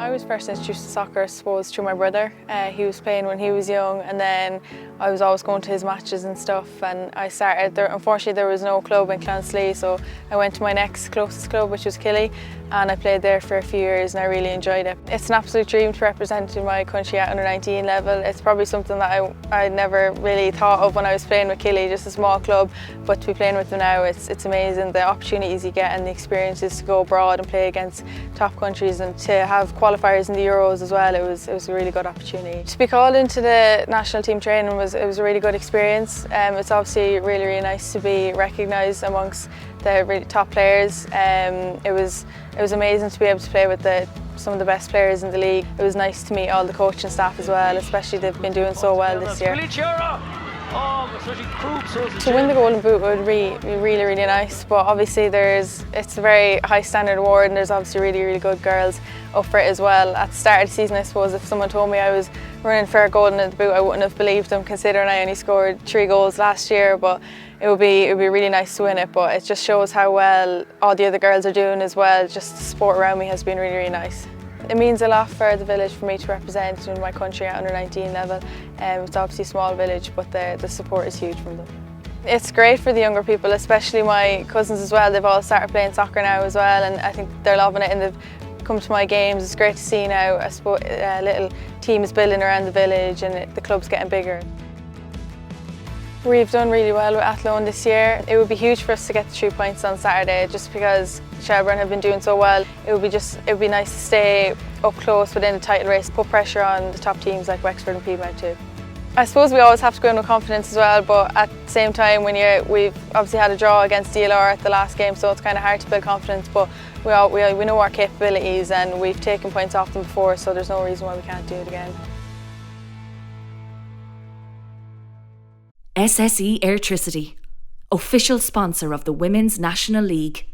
I was first introduced to soccer, I suppose, through my brother. He was playing when he was young, and then I was always going to his matches and stuff, and I started there. Unfortunately, there was no club in Clonsleigh, so I went to my next closest club, which was Killy, and I played there for a few years and I really enjoyed it. It's an absolute dream to represent my country at under-19 level. It's probably something that I never really thought of when I was playing with Killy, just a small club, but to be playing with them now, it's amazing. The opportunities you get and the experiences to go abroad and play against top countries and to have qualifiers in the Euros as well, it was a really good opportunity. To be called into the national team training was a really good experience. It's obviously really nice to be recognised amongst the really top players. It was amazing to be able to play with some of the best players in the league. It was nice to meet all the coaching staff as well, especially they've been doing so well this year. To win the Golden Boot would be really nice, but obviously it's a very high standard award and there's obviously really good girls up for it as well. At the start of the season, I suppose, if someone told me I was running for a Golden Boot, I wouldn't have believed them, considering I only scored 3 goals last year, but it would be really nice to win it. But it just shows how well all the other girls are doing as well. Just the support around me has been really nice. It means a lot for the village for me to represent in my country at under-19 level. It's obviously a small village, but the support is huge from them. It's great for the younger people, especially my cousins as well. They've all started playing soccer now as well, and I think they're loving it and they've come to my games. It's great to see now a little team is building around the village and the club's getting bigger. We've done really well with Athlone this year. It would be huge for us to get the 3 points on Saturday, just because Shelburne have been doing so well. It would be nice to stay up close within the title race, put pressure on the top teams like Wexford and Peamount too. I suppose we always have to go in with confidence as well, but at the same time, we've obviously had a draw against DLR at the last game, so it's kind of hard to build confidence. But we know our capabilities and we've taken points off them before, so there's no reason why we can't do it again. SSE Airtricity, official sponsor of the Women's National League.